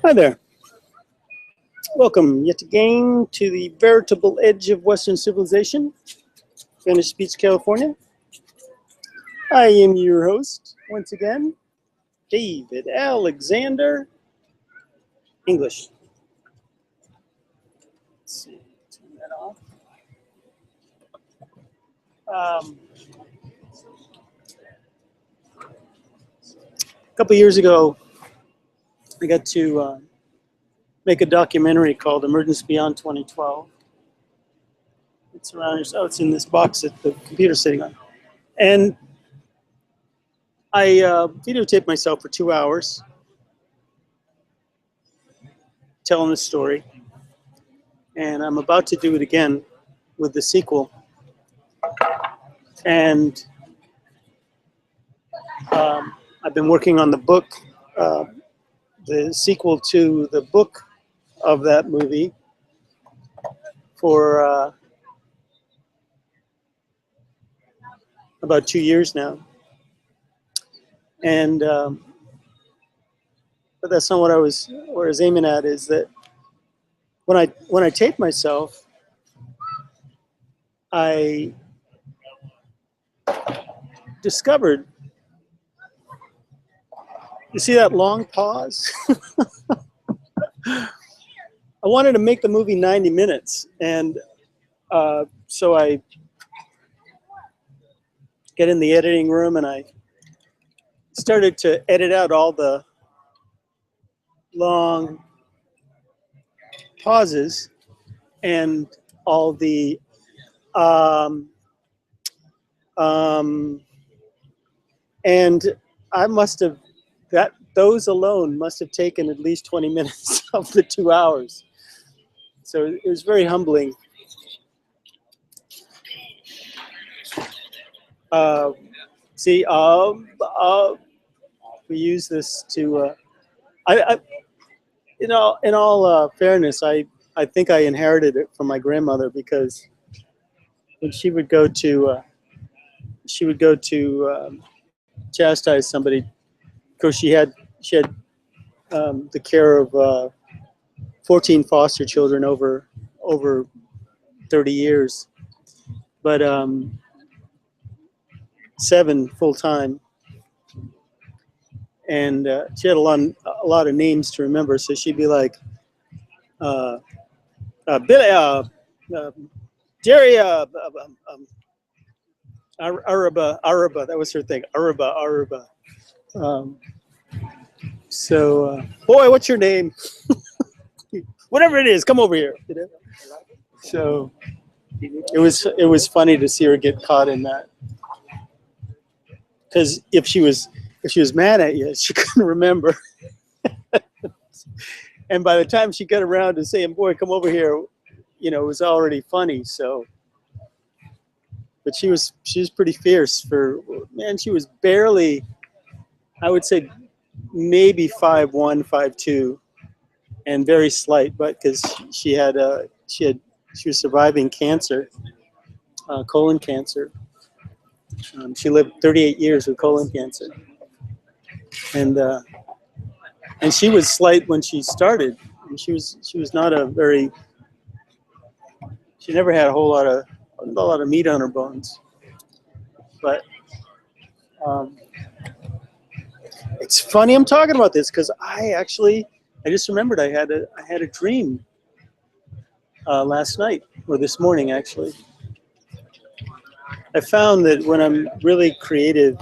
Hi there. Welcome yet again to the veritable edge of Western civilization, Venice Beach, California. I am your host, once again, David Alexander English. Let's see, turn that off. A couple years ago, I got to make a documentary called Emergence Beyond 2012. It's around, oh, it's in this box that the computer's sitting on. And I videotaped myself for 2 hours telling the story. And I'm about to do it again with the sequel. And I've been working on the book, the sequel to the book of that movie for about 2 years now. And but that's not what I was aiming at. Is that when I tape myself, I discovered, you see that long pause? I wanted to make the movie 90 minutes, and so I get in the editing room and I started to edit out all the long pauses and all the and I must have, those alone must have taken at least 20 minutes of the 2 hours. So it was very humbling. See, we use this to, in all fairness, I think I inherited it from my grandmother, because when she would go to chastise somebody, of course she had the care of 14 foster children over 30 years, but 7 full time, and she had a lot of names to remember. So she'd be like, Billy, Jerry, Aruba, that was her thing, Aruba. Boy, what's your name? Whatever it is, come over here. You know? So it was funny to see her get caught in that, because if she was mad at you, she couldn't remember. And by the time she got around to saying, "Boy, come over here," it was already funny. So, but she was pretty fierce man. She was barely, I would say, maybe 5'1", 5'2", and very slight, but because she was surviving cancer, colon cancer. She lived 38 years with colon cancer, and she was slight when she started. And she was not a very. She never had a lot of meat on her bones, but it's funny I'm talking about this, because I just remembered I had a dream last night, or this morning actually. I found that when I'm really creative,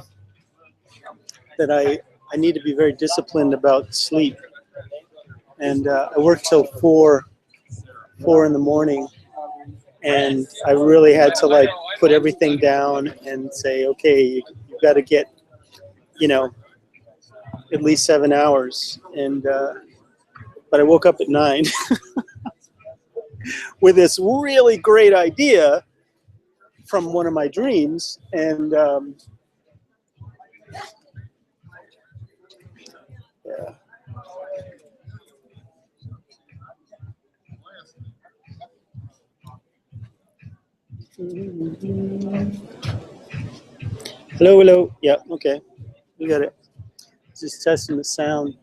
that I need to be very disciplined about sleep, and I work till 4 in the morning, and I really had to put everything down and say, okay, you've got to get at least 7 hours, and but I woke up at 9 with this really great idea from one of my dreams, and yeah. Hello. Yeah, okay. We got it. Just testing the sound.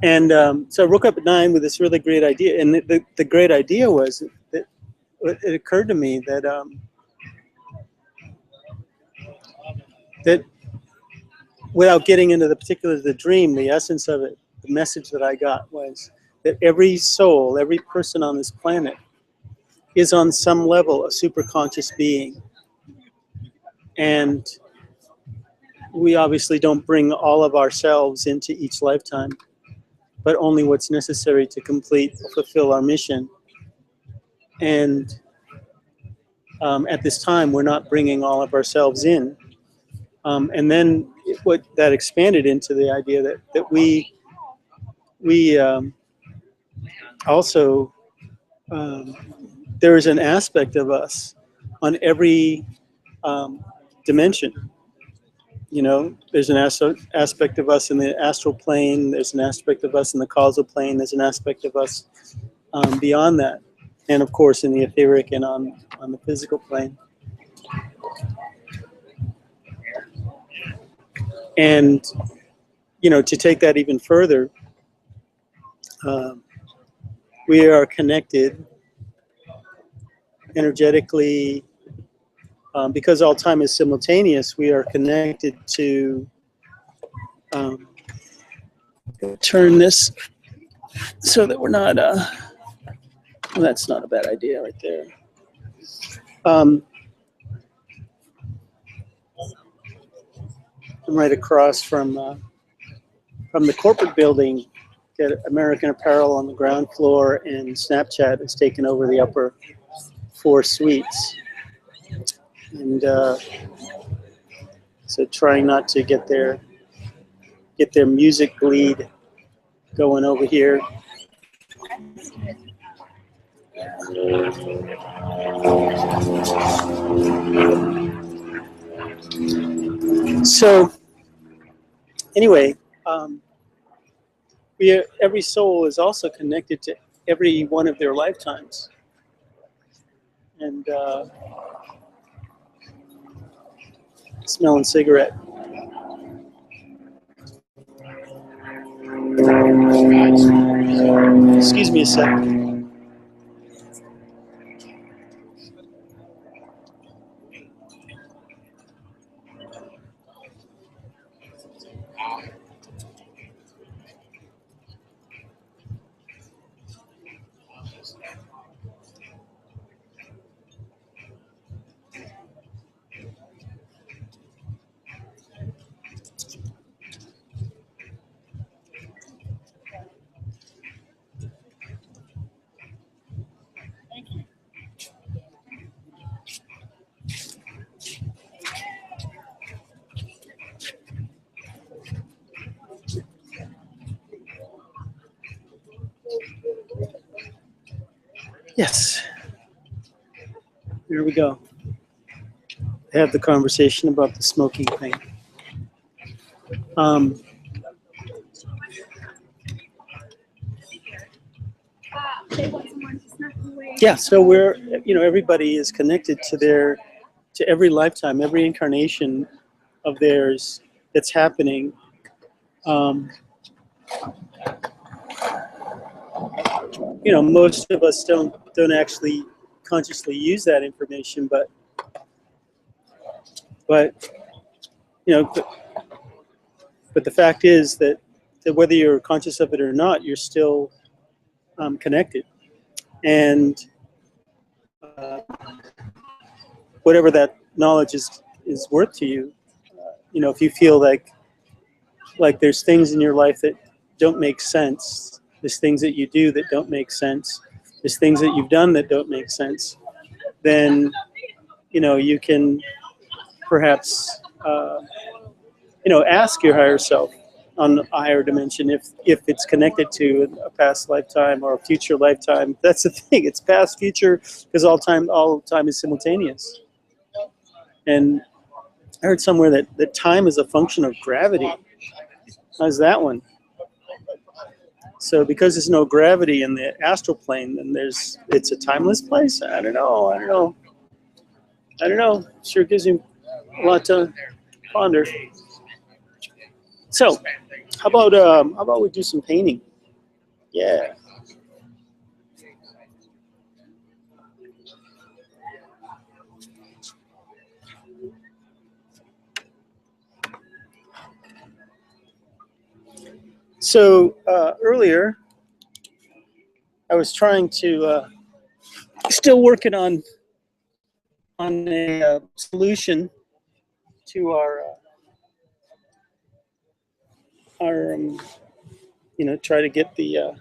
And so I woke up at 9 with this really great idea. And the great idea was that it occurred to me that that without getting into the particulars of the dream, the essence of it, the message that I got was that every soul, every person on this planet is on some level a superconscious being. And we obviously don't bring all of ourselves into each lifetime, but only what's necessary to complete or fulfill our mission. And at this time, we're not bringing all of ourselves in. And then what that expanded into the idea that we also, there is an aspect of us on every dimension. You know, there's an aspect of us in the astral plane, there's an aspect of us in the causal plane, there's an aspect of us beyond that, and of course in the etheric and on the physical plane. And, you know, to take that even further, we are connected energetically. Because all time is simultaneous, we are connected to, turn this so that we're not, well, that's not a bad idea right there. I'm right across from the corporate building. Got American Apparel on the ground floor, and Snapchat has taken over the upper 4 suites. And so trying not to get their music bleed going over here. So anyway, every soul is also connected to every one of their lifetimes. And smelling cigarette. Excuse me a sec. Yes. Here we go. Have the conversation about the smoking thing. Yeah, so we're, you know, everybody is connected to every lifetime, every incarnation of theirs that's happening. You know, most of us don't actually consciously use that information, but you know, but the fact is that whether you're conscious of it or not, you're still connected, and whatever that knowledge is worth to you, you know, if you feel like there's things in your life that don't make sense. There's things that you do that don't make sense. There's things that you've done that don't make sense. Then, you know, you can perhaps, you know, ask your higher self on a higher dimension if it's connected to a past lifetime or a future lifetime. That's the thing. It's past, future, because all time is simultaneous. And I heard somewhere that time is a function of gravity. How's that one? So because there's no gravity in the astral plane, then it's a timeless place? I don't know. Sure gives you a lot to ponder. So, how about we do some painting? Yeah. So earlier, I was trying to, still working on a solution to our you know, try to get the,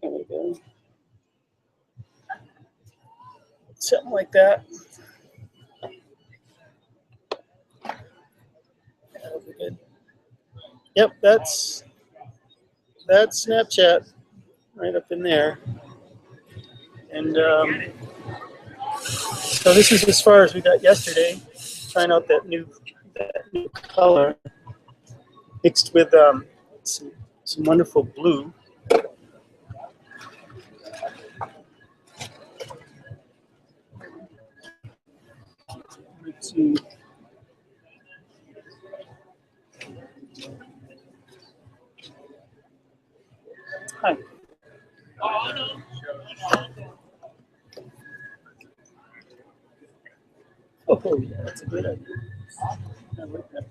there we go, something like that. That'll be good. Yep, that's Snapchat right up in there. And so this is as far as we got yesterday, trying out that new color mixed with some wonderful blue. Let's see. Hi. Oh, yeah, that's a good idea. I like that.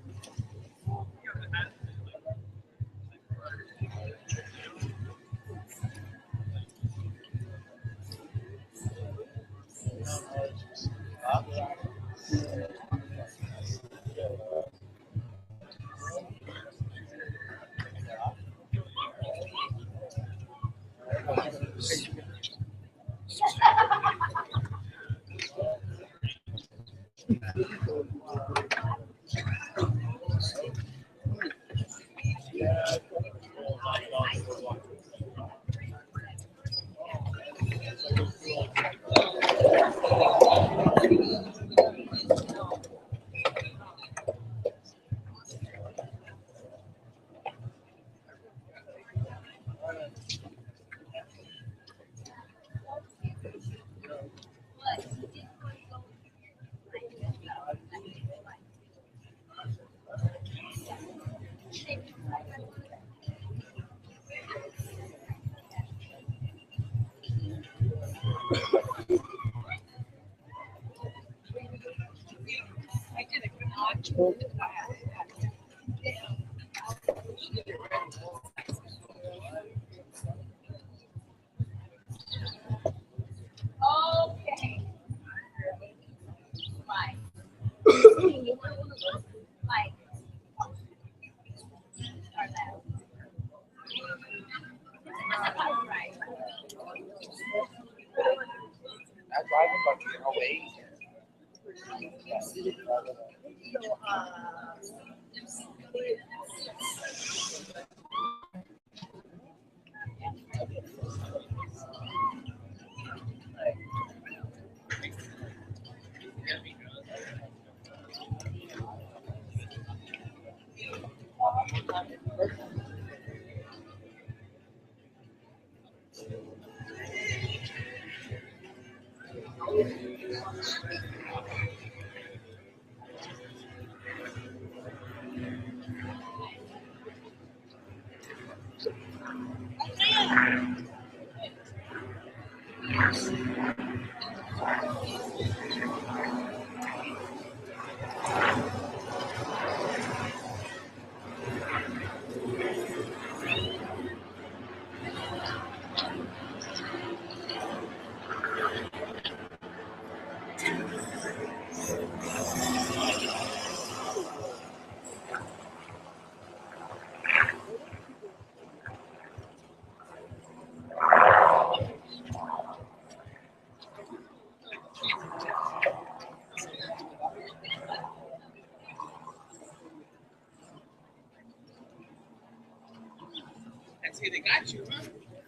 They got you,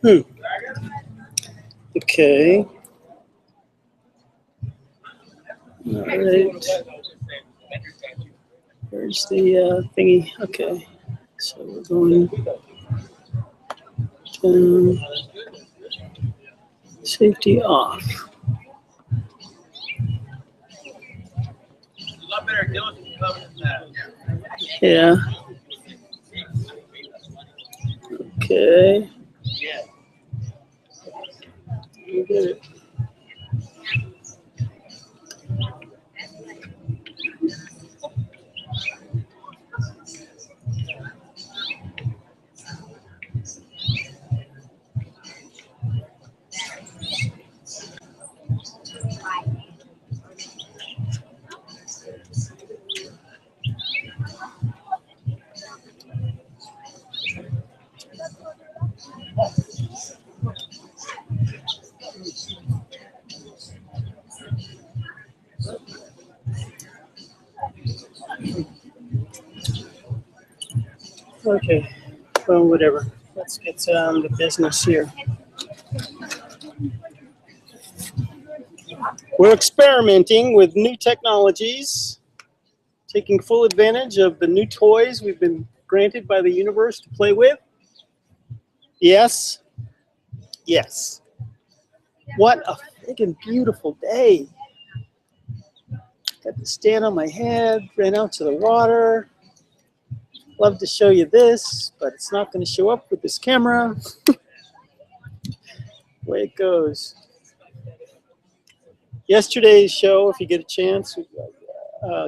huh? Okay. All right. Where's the thingy? Okay. So we're going down. Safety off. A lot better deal with Yeah. Okay. You get it. Okay, well, whatever. Let's get down to business here. We're experimenting with new technologies, taking full advantage of the new toys we've been granted by the universe to play with. Yes? Yes. What a freaking beautiful day. Got to stand on my head, ran out to the water. Love to show you this, but it's not going to show up with this camera. Way it goes. Yesterday's show, if you get a chance,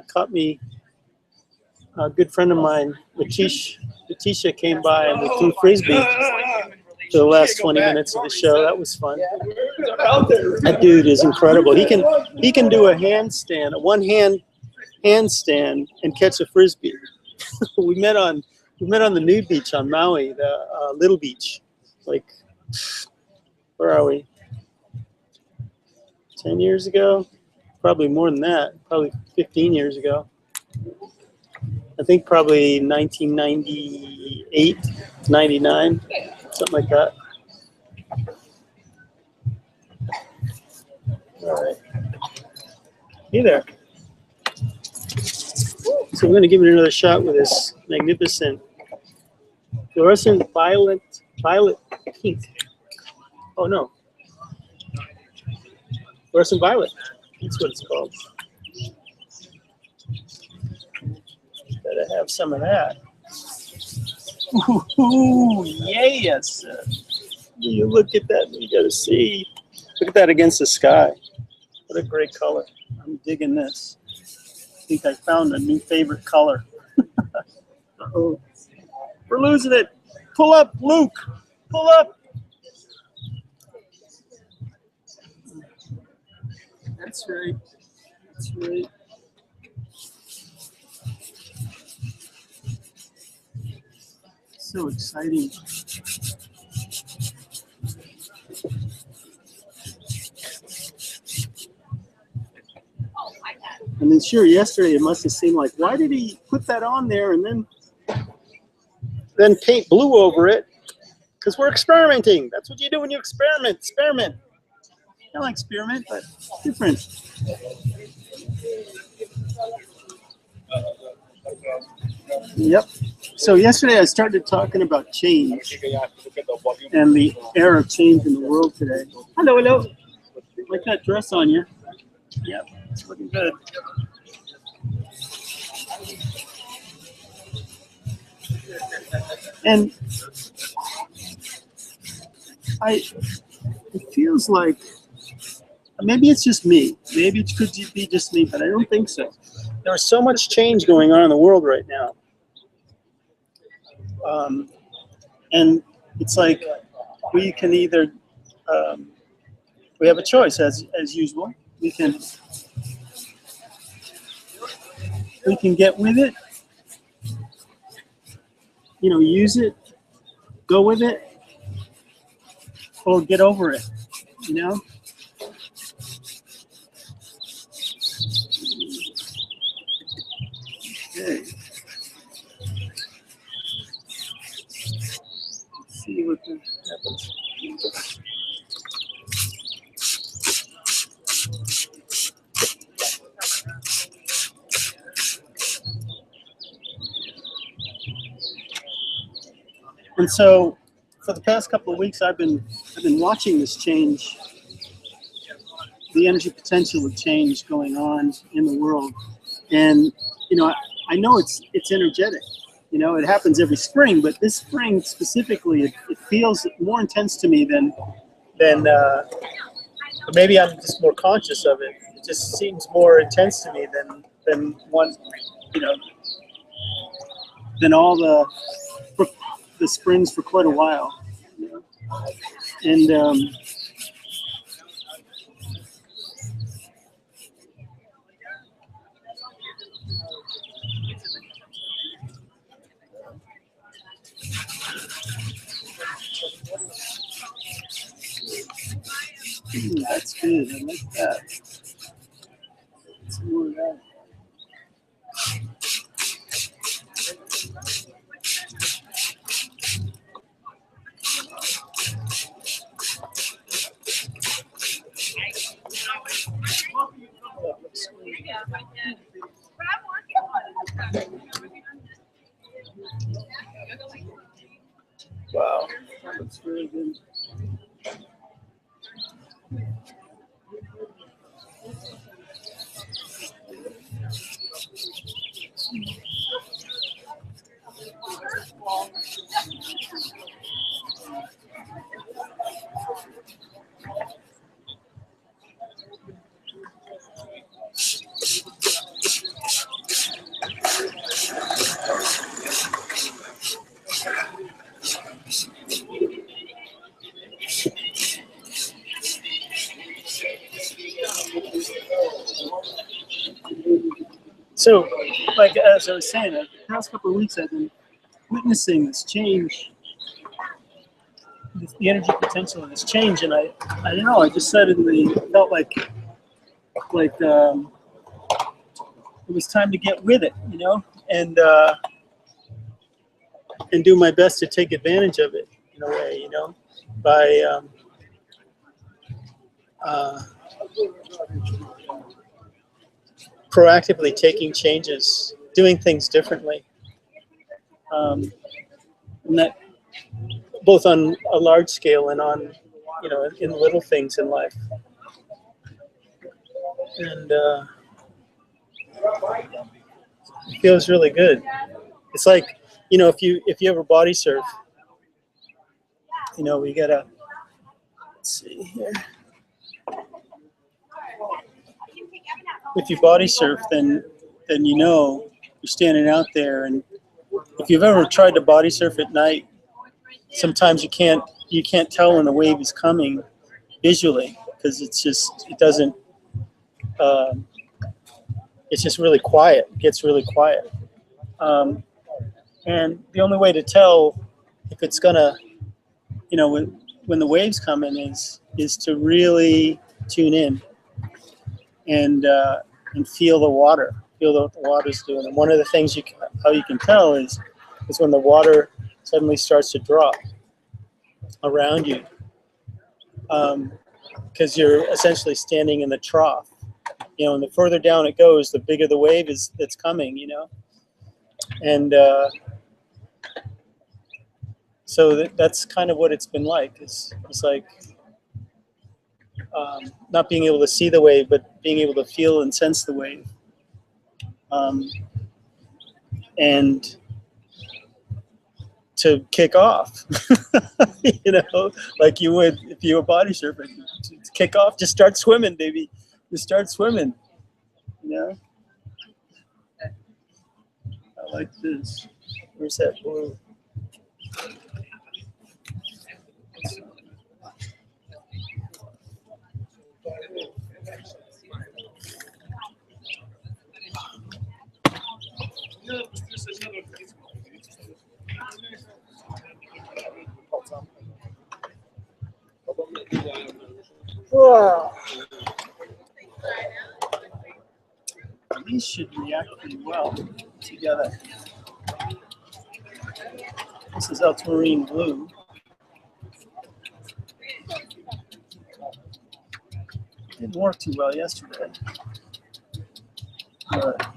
caught me. A good friend of mine, Letitia, came by and we threw frisbee for the last 20 minutes of the show. That was fun. That dude is incredible. He can do a handstand, a one-hand handstand, and catch a frisbee. we met on the nude beach on Maui, the little beach. Like, where are we? 10 years ago? Probably more than that. Probably 15 years ago. I think probably 1998, 99, something like that. All right. Hey there. So we're going to give it another shot with this magnificent fluorescent violet pink. Oh no. Fluorescent violet. That's what it's called. Gotta have some of that. Ooh, yes. When you look at that, you gotta see. Look at that against the sky. What a great color. I'm digging this. I think I found a new favorite color. Uh-oh. We're losing it. Pull up, Luke. Pull up. That's right. That's right. So exciting. And then sure, yesterday it must have seemed like, why did he put that on there and then paint blue over it? Because we're experimenting. That's what you do when you experiment. Experiment. Not like experiment, but different. Yep. So yesterday I started talking about change and the era of change in the world today. Hello, hello. Like that dress on you. Yep, it's looking good. And it feels like, maybe it's just me. Maybe it could be just me, but I don't think so. There's so much change going on in the world right now. And it's like we can either, we have a choice as usual. We can get with it, use it, go with it, or get over it, Okay. Let's see what happens. And so, for the past couple of weeks, I've been watching this change, the energy potential of change going on in the world, and I I know it's energetic. You know, it happens every spring, but this spring specifically, it feels more intense to me than maybe I'm just more conscious of it. It just seems more intense to me than one, you know, than all the springs for quite a while. You know? And that's good. I like that. Some more of that. Oh, looks good. Wow, that looks really good. So, like as I was saying, the past couple of weeks I've been witnessing this change, the energy potential of this change, and I don't know, I just suddenly felt like it was time to get with it, you know, and do my best to take advantage of it in a way, you know, by proactively taking changes, doing things differently, and that both on a large scale and on, you know, in little things in life. And it feels really good. It's like, you know, if you ever body surf, you know, we gotta, let's see here. If you body surf, then you know you're standing out there, and if you've ever tried to body surf at night, sometimes you can't tell when the wave is coming visually because it doesn't. It's just really quiet. It gets really quiet, and the only way to tell if it's gonna, you know, when the waves come in is to really tune in and feel the water, feel what the water's doing. And one of the things how you can tell is when the water suddenly starts to drop around you, because you're essentially standing in the trough. You know, and the further down it goes, the bigger the wave is that's coming. You know, and so that's kind of what it's been like. It's like not being able to see the wave, but being able to feel and sense the wave. And to kick off, you know, like you would if you were body surfing. To kick off, just start swimming, baby. Just start swimming, you know. I like this. Where's that blue? Wow. These should react pretty well together. This is ultramarine blue. Didn't work too well yesterday. But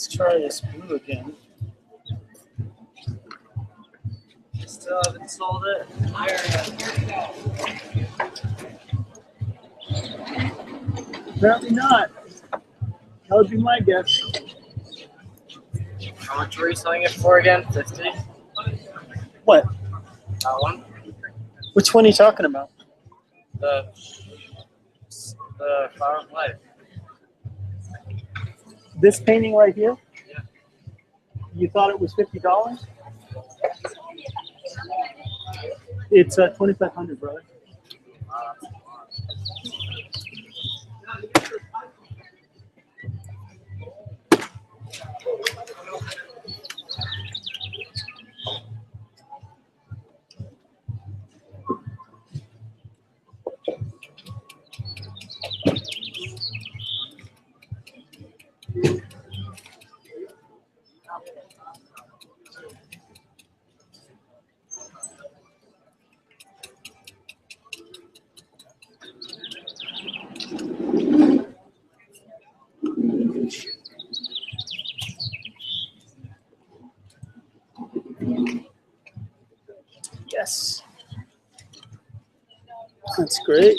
Let's try this blue again. Still haven't sold it. Apparently not. That would be my guess. How much were you selling it for again? 50? What? That one? Which one are you talking about? The Flower of Life. This painting right here? Yeah. You thought it was $50? It's $2,500, brother. Yes. That's great.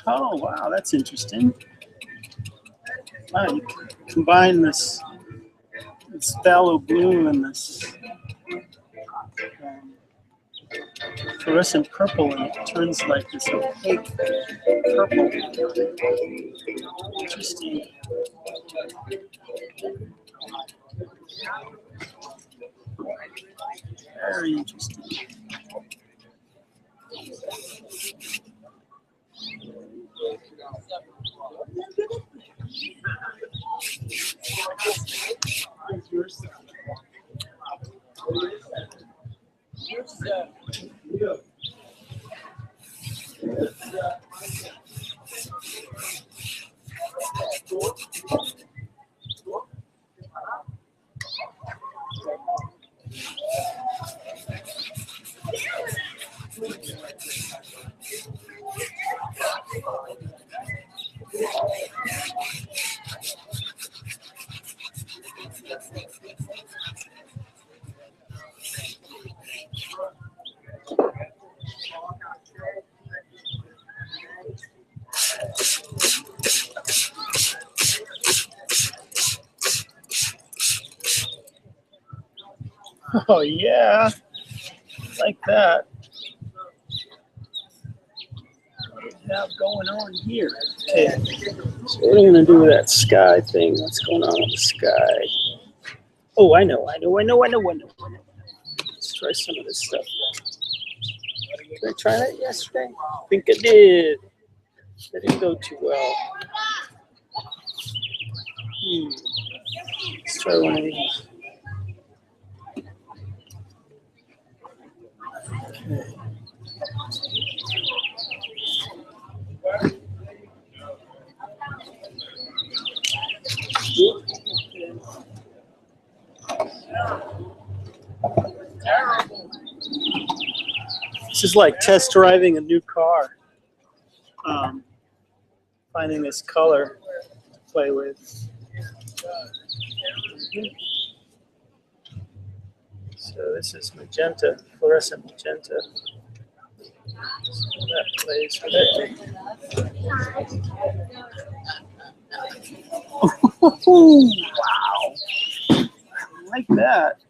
Oh, wow, that's interesting. Wow, you combine this phthalo blue and this fluorescent purple, and it turns like this opaque purple. Interesting. Very interesting. Oh, yeah, like that. What do we have going on here? Okay, so what are we going to do with that sky thing? What's going on with the sky? Oh, I know. Let's try some of this stuff. Did I try that yesterday? I think I did. That didn't go too well. Let's try one of these. Okay. This is like test driving a new car. Finding this color to play with. So this is magenta, fluorescent magenta. So that plays with it. Wow. I like that.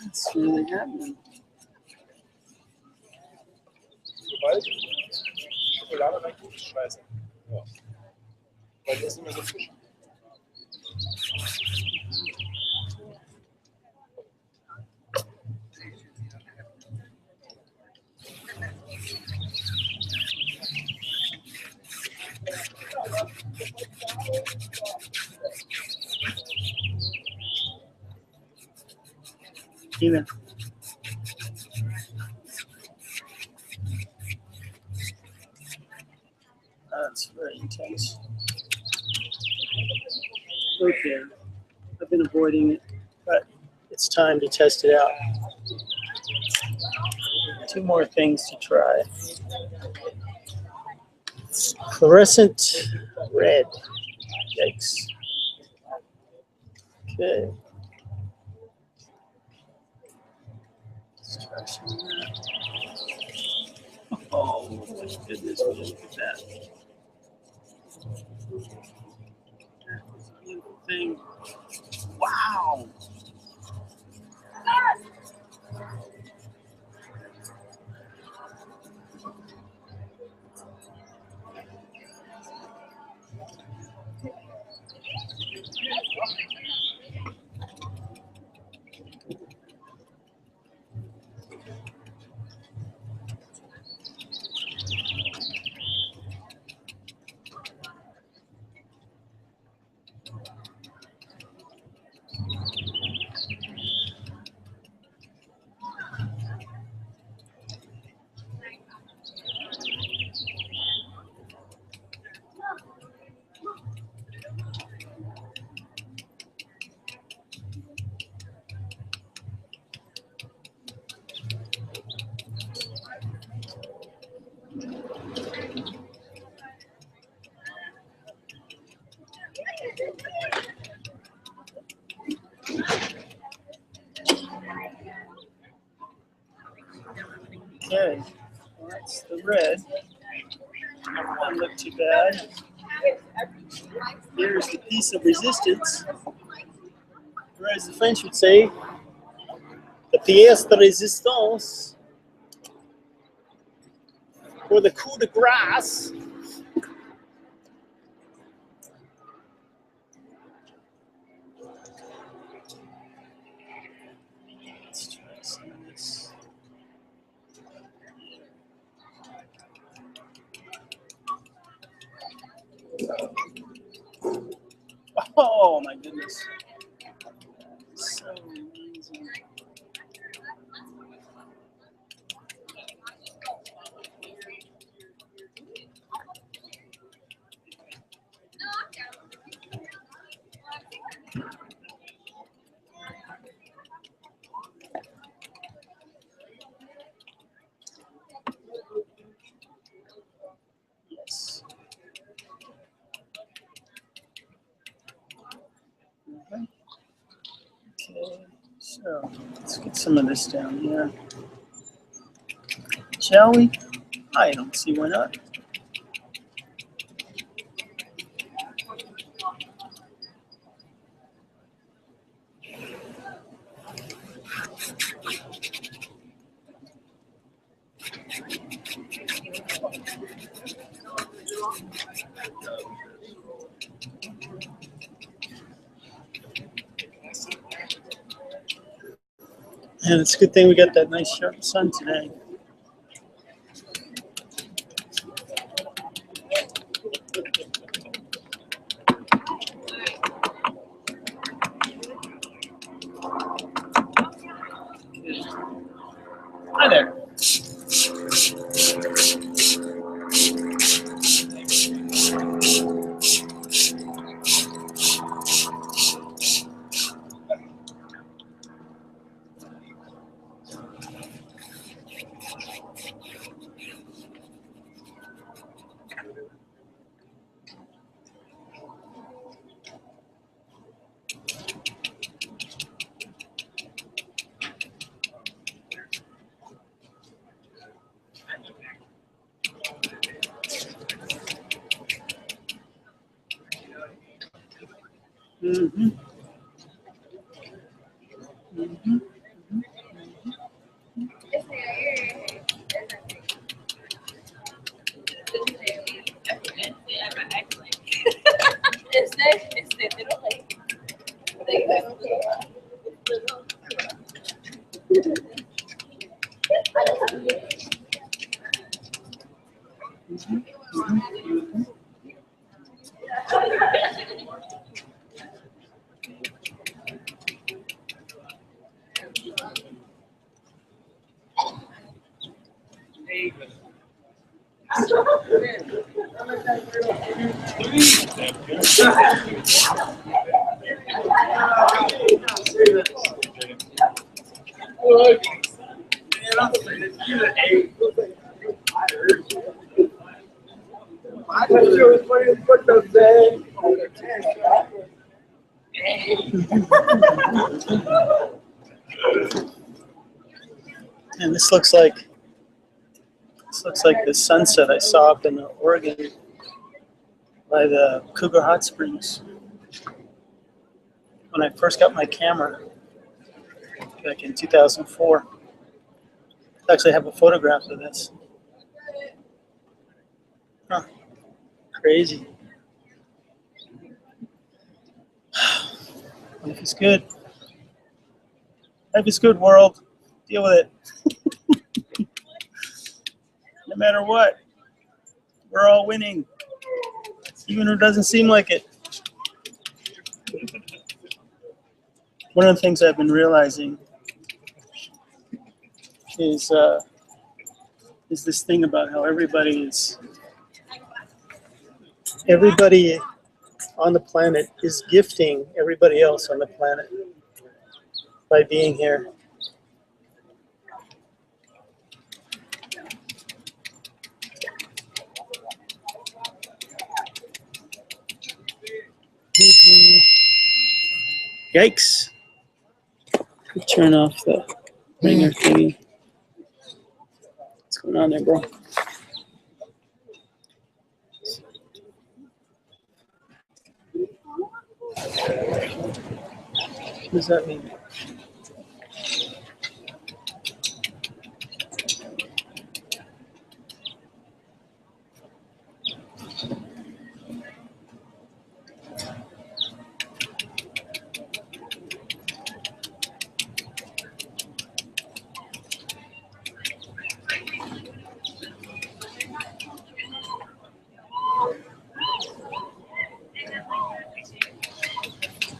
That's really happening. Even. That's very intense. Okay. I've been avoiding it, but it's time to test it out. 2 more things to try. Fluorescent red. Yikes. Okay. Let's try some of that. Oh, my goodness, look at that. That's a beautiful thing. Wow. Okay, well, that's the red. Doesn't look too bad. Here's the piece of resistance. Or as the French would say, the pièce de résistance. Or the coup de grâce. Let's try some of this. Oh my goodness. So amazing. Yes. Okay, so let's get some of this down here. Shall we? I don't see why not. And it's a good thing we got that nice sharp sun today. Hi there. Mm-hmm. Mm-hmm. And this looks like the sunset I saw up in Oregon by the Cougar Hot Springs when I first got my camera back in 2004. I actually have a photograph of this. Huh. Crazy. Life is good. Life is good, world. Deal with it. No matter what, we're all winning, even if it doesn't seem like it. One of the things I've been realizing is this thing about how everybody on the planet is gifting everybody else on the planet by being here. Yikes. Turn off the ringer thingy. What's going on there, bro? What does that mean?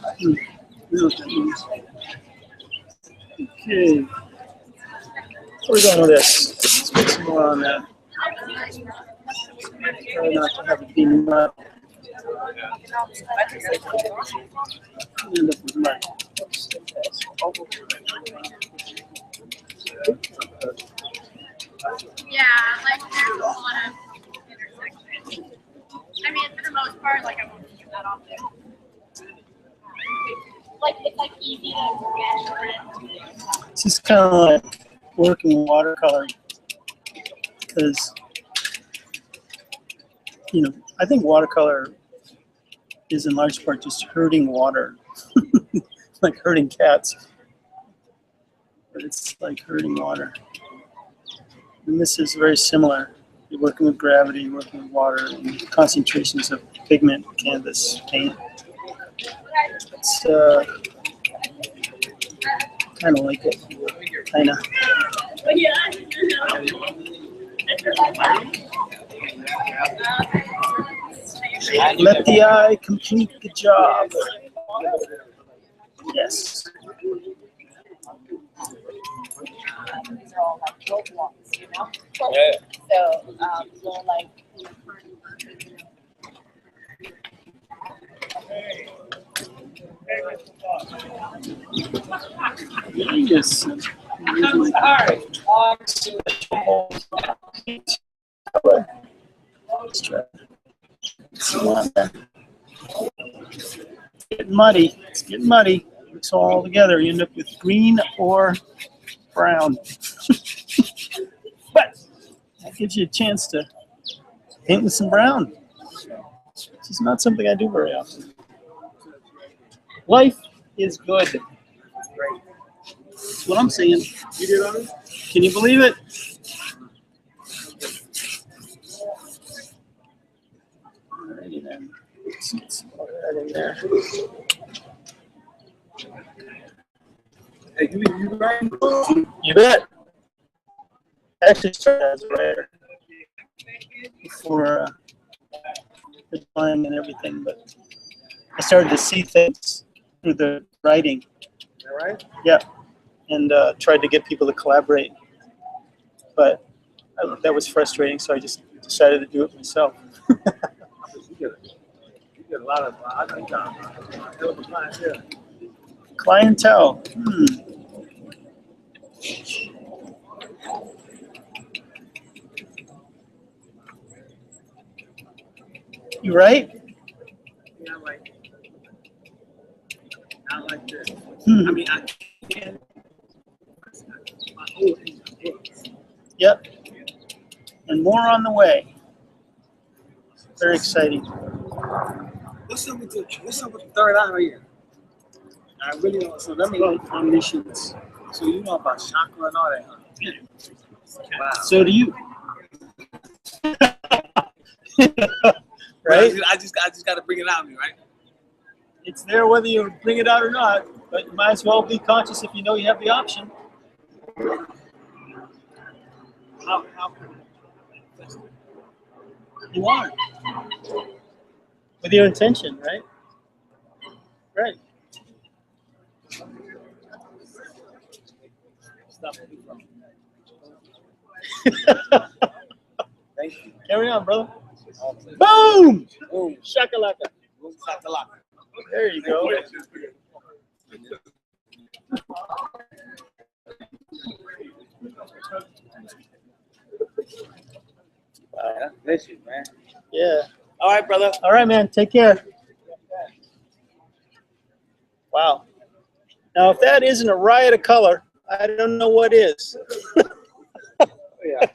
I don't know what that means. Okay. Where are we going with this? Let's put some more on that. Try not to have it be mud. End up with mud. Yeah, like there's a lot of intersections. I mean, for the most part, like I won't do that often. Like it's like easy to get. This is kind of like working watercolor because, you know, I think watercolor is in large part just herding water, like herding cats, but it's like herding water. And this is very similar. You're working with gravity, you're working with water, and concentrations of pigment, canvas, paint. It's kind of like it, kind of. Let the eye complete the job. Yes. These are all like roadblocks, you know? So, we'll like. Yes. Let's try. It's getting muddy. It's getting muddy. Mix all together. You end up with green or brown. But that gives you a chance to paint with some brown. This is not something I do very often. Life is good. That's what I'm saying. You did on it? Can you believe it? Alrighty then. Let's get some more of that in there. Hey, you writing? You bet. I actually started as a writer before the drawing and everything, but I started to see things through the writing. All right. Yeah, and tried to get people to collaborate, but that was frustrating, so I just decided to do it myself. You get a lot of, I think, clientele. Clientele. You right? Yeah, like, not like this. Hmm. I mean, I can. My whole thing is Yep. And more on the way. Very exciting. what's up with the third eye right here? I really don't. So let me. Combinations. So you know about chakra and all that, huh? Yeah. Wow. So do you. Right? Right? I just got to bring it out of me, right? It's there whether you bring it out or not, but you might as well be conscious if you know you have the option. How You want it. With your intention, right? Right. stop it from? Thank you. Carry on, brother. Boom! Boom. Shakalaka. Boom. Shakalaka. There you go. That's vicious, man. Yeah. All right, brother. All right, man. Take care. Wow. Now, if that isn't a riot of color, I don't know what is. Yeah.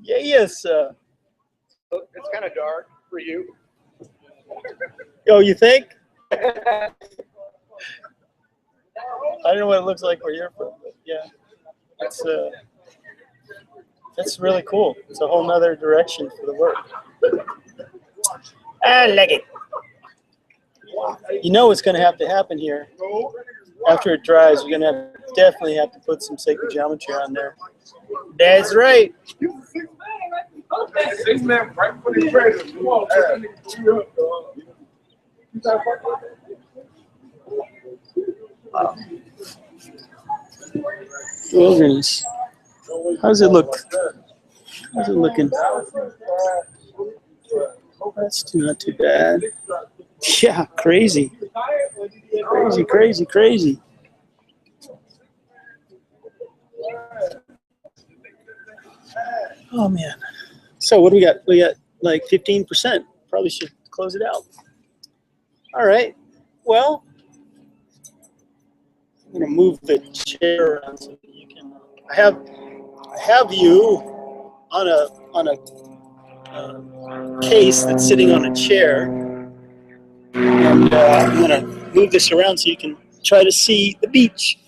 Yeah, yes. It's kind of dark for you. Oh, you think? I don't know what it looks like where you're from, but yeah, that's really cool. It's a whole nother direction for the work. I like it. You know what's going to have to happen here. After it dries, we're going to definitely have to put some sacred geometry on there. That's right. 6 man right for the president. Come on, put that nigga up, dog. Wow. Wilderness. How's it look? How's it looking? That's not too bad. Yeah, crazy. Crazy, crazy, crazy. Oh, man. So what do we got? We got like 15%. Probably should close it out. All right. Well, I'm going to move the chair around so that you can. I have you on a case that's sitting on a chair, and I'm going to move this around so you can try to see the beach.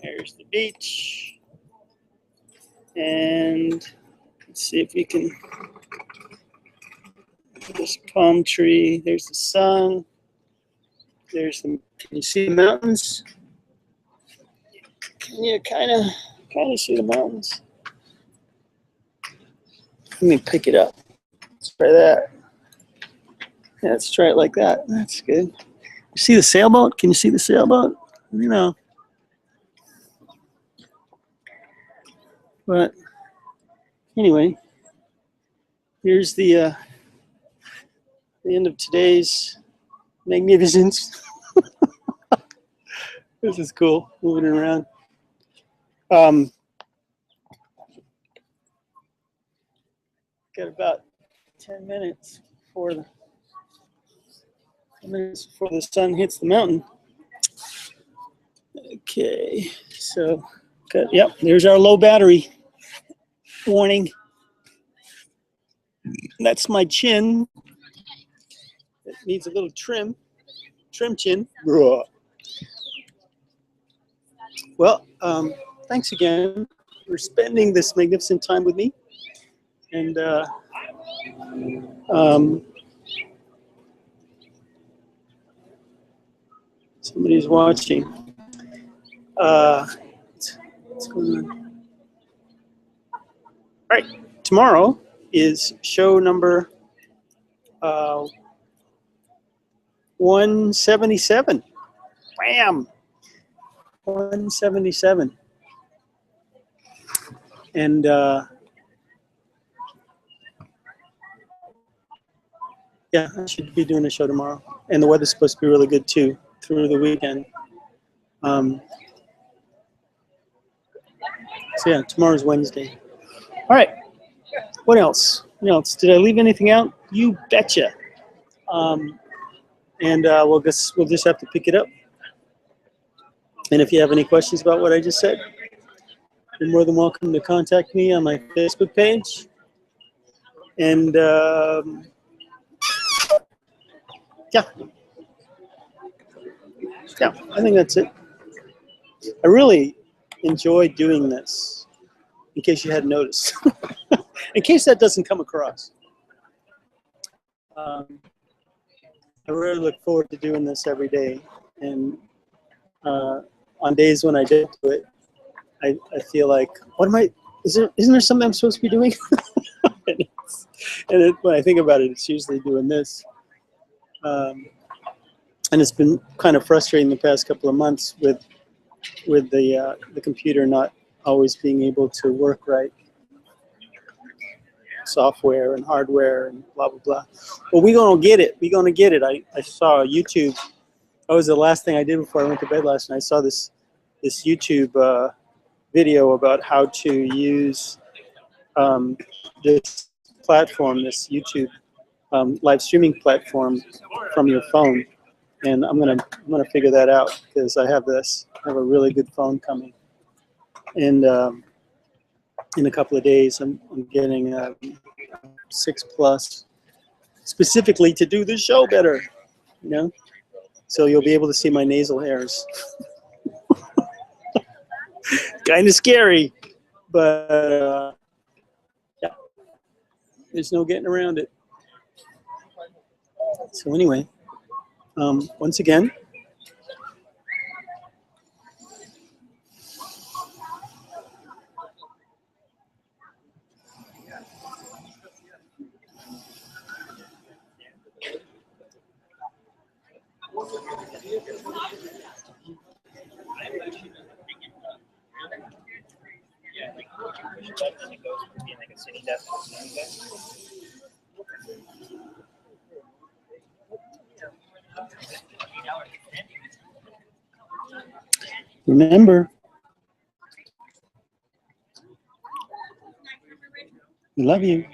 There's the beach, and let's see if we can. There's a palm tree. There's the sun. There's the. Can you see the mountains? Can you kind of see the mountains? Let me pick it up. Let's try that. Yeah, let's try it like that. That's good. You see the sailboat? Can you see the sailboat? You know. But anyway, here's the end of today's magnificence. This is cool, moving it around. Got about 10 minutes before the sun hits the mountain. Okay, so yep, there's our low battery warning. That's my chin. It needs a little trim chin. Well, thanks again for spending this magnificent time with me. And somebody's watching. What's going on? All right, tomorrow is show number 177. Wham! 177. And yeah, I should be doing a show tomorrow. And the weather's supposed to be really good too through the weekend. So yeah, tomorrow's Wednesday. All right. What else? What else? Did I leave anything out? You betcha. And we'll just have to pick it up. And if you have any questions about what I just said, you're more than welcome to contact me on my Facebook page. And yeah, I think that's it. I really enjoy doing this, in case you hadn't noticed. In case that doesn't come across. I really look forward to doing this every day. And on days when I don't do it, I feel like, isn't there something I'm supposed to be doing? When I think about it, it's usually doing this. And it's been kind of frustrating the past couple of months with the computer not always being able to work right. Software and hardware and blah, blah, blah. But we're going to get it. We're going to get it. I saw YouTube. That was the last thing I did before I went to bed last night. I saw this YouTube video about how to use this platform, this YouTube live streaming platform from your phone. And I'm gonna figure that out, because I have a really good phone coming. And in a couple of days, I'm getting 6 Plus, specifically to do the show better, you know? So you'll be able to see my nasal hairs. Kind of scary, but yeah, there's no getting around it. So anyway, once again, remember, we love you.